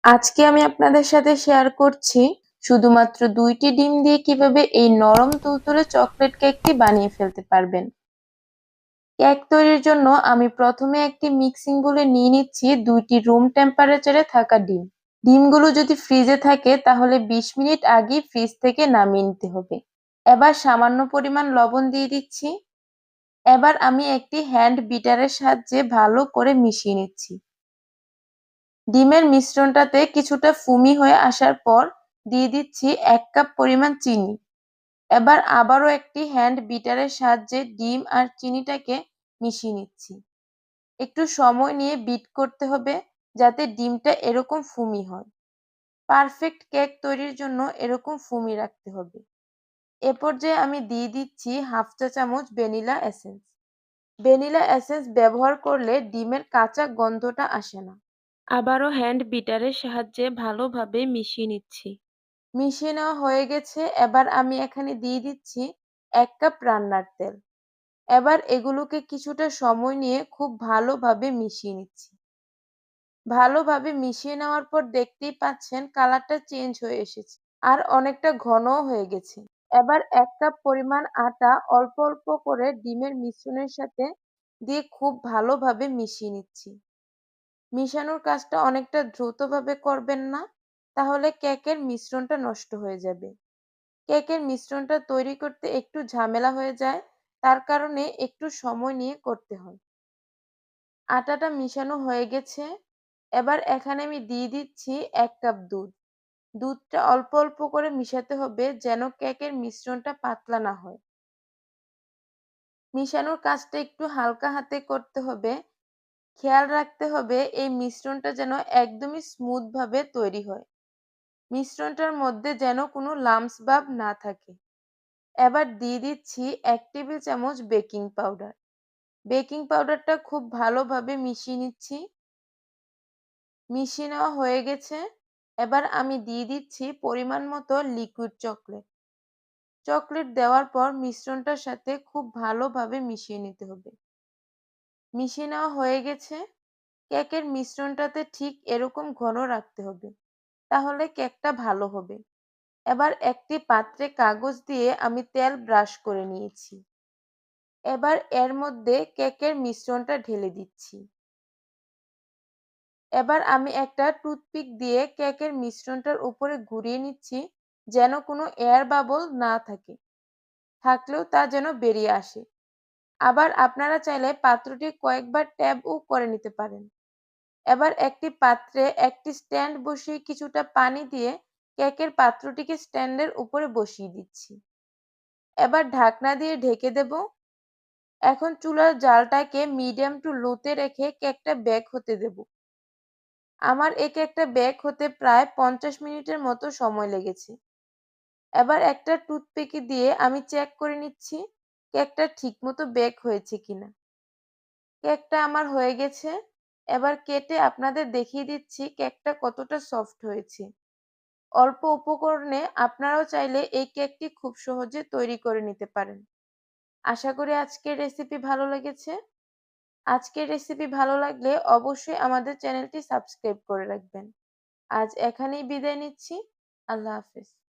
আজকে আমি আপনাদের সাথে শেয়ার করছি শুধুমাত্র ২টি ডিম দিয়ে কিভাবে এই নরম তুলতুলে চকলেট কেকটি বানিয়ে ফেলতে পারবেন। কেক তৈরির জন্য আমি প্রথমে একটি মিক্সিং বোলে নিয়ে নিচ্ছি ২টি রুম টেম্পারেচারে থাকা ডিম। ডিমগুলো যদি ফ্রিজে থাকে তাহলে ২০ মিনিট আগেই ফ্রিজ থেকে নামিয়ে নিতে হবে। এবার সামান্য পরিমাণ লবণ দিয়ে দিচ্ছি। এবার আমি একটি হ্যান্ড বিটারের সাহায্যে ভালো করে মিশিয়ে নিচ্ছি। ডিমের মিশ্রণটাতে কিছুটা ফুমি হয়ে আসার পর দিয়ে দিচ্ছি ১ কাপ পরিমাণ চিনি। এবার আবারও একটি হ্যান্ড বিটারের সাহায্যে ডিম আর চিনিটাকে মিশিয়ে নিচ্ছি। একটু সময় নিয়ে বিট করতে হবে যাতে ডিমটা এরকম ফুমি হয়। পারফেক্ট কেক তৈরির জন্য এরকম ফুমি রাখতে হবে। এ পর্যায়ে আমি দিয়ে দিচ্ছি ১/২ চা চামচ ভ্যানিলা এসেন্স। ভ্যানিলা এসেন্স ব্যবহার করলে ডিমের কাঁচা গন্ধটা আসে না। আবারও হ্যান্ড বিটারের সাহায্যে ভালোভাবে মিশিয়ে নিচ্ছি। মিশিয়ে নেওয়া হয়ে গেছে। এবার আমি এখানে দিয়ে দিচ্ছি ১ কাপ রান্নার তেল। এবার এগুলোকে কিছুটা সময় নিয়ে খুব ভালোভাবে মিশিয়ে নিচ্ছি। ভালোভাবে মিশিয়ে নেওয়ার পর দেখতেই পাচ্ছেন কালারটা চেঞ্জ হয়ে এসেছে। আর অনেকটা ঘনও হয়ে গেছে। এবার ১ কাপ পরিমাণ আটা অল্প অল্প করে ডিমের মিশ্রণের সাথে দিয়ে খুব ভালোভাবে মিশিয়ে নিচ্ছি। মিশানোর কাজটা অনেকটা দ্রুতভাবে করবেন না, তাহলে কেকের মিশ্রণটা নষ্ট হয়ে যাবে। কেকের মিশ্রণটা তৈরি করতে একটু ঝামেলা হয়ে যায়, তার কারণে একটু সময় নিয়ে করতে হয়। আটাটা মিশানো হয়ে গেছে। এবার এখানে আমি দিয়ে দিচ্ছি ১ কাপ দুধ। দুধটা অল্প অল্প করে মিশাতে হবে যেন কেকের মিশ্রণটা পাতলা না হয়। মিশানোর কাজটা একটু হালকা হাতে করতে হবে। খেয়াল রাখতে হবে এই মিশ্রণটা যেন একদমই স্মুথ ভাবে তৈরি হয়। মিশ্রণটার মধ্যে যেন কোনো লাম্পস ভাব না থাকে। এবার দিয়ে দিচ্ছি ১ টেবিল চামচ বেকিং পাউডার। বেকিং পাউডারটা খুব ভালোভাবে মিশিয়ে নিচ্ছি। মিশিয়ে নেওয়া হয়ে গেছে। এবার আমি দিয়ে দিচ্ছি পরিমাণ মতো লিকুইড চকলেট। চকলেট দেওয়ার পর মিশ্রণটার সাথে খুব ভালোভাবে মিশিয়ে নিতে হবে। মিশিয়ে নেওয়া হয়ে গেছে। কেকের মিশ্রণটাতে ঠিক এরকম ঘন রাখতে হবে। তাহলে কেকটা ভালো হবে। এবার একটি পাত্রে কাগজ দিয়ে আমি তেল ব্রাশ করে নিয়েছি। এবার এর মধ্যে কেকের মিশ্রণটা ঢেলে দিচ্ছি। এবার আমি একটা টুথপিক দিয়ে কেকের মিশ্রণটার উপরে ঘুরিয়ে নিচ্ছি যেন কোনো এয়ার বাবল না থাকে। থাকলেও তা যেন বেরিয়ে আসে। আবার আপনারা চাইলে পাত্রটি কয়েকবার ট্যাপও করে নিতে পারেন। এবার একটি পাত্রে একটি স্ট্যান্ড বসিয়ে কিছুটা পানি দিয়ে কেকের পাত্রটিকে স্ট্যান্ডের উপরে বসিয়ে দিচ্ছি। এবার ঢাকনা দিয়ে ঢেকে দেব। এখন চুলার জালটাকে মিডিয়াম টু লোতে রেখে কেকটা বেক হতে দেব। আমার এই কেকটা বেক হতে প্রায় ৫০ মিনিটের মতো সময় লেগেছে। এবার একটা টুথপিক দিয়ে আমি চেক করে নিচ্ছি কেকটা ঠিকমতো বেক হয়েছে কিনা। কেকটা আমার হয়ে গেছে। এবার কেটে আপনাদের দেখিয়ে দিচ্ছি কেকটা কতটা সফট হয়েছে। অল্প উপকরণে আপনারাও চাইলে এই কেকটি খুব সহজে তৈরি করে নিতে পারেন। আশা করি আজকের রেসিপি ভালো লেগেছে। আজকের রেসিপি ভালো লাগলে অবশ্যই আমাদের চ্যানেলটি সাবস্ক্রাইব করে রাখবেন। আজ এখানেই বিদায় নিচ্ছি। আল্লাহ হাফেজ।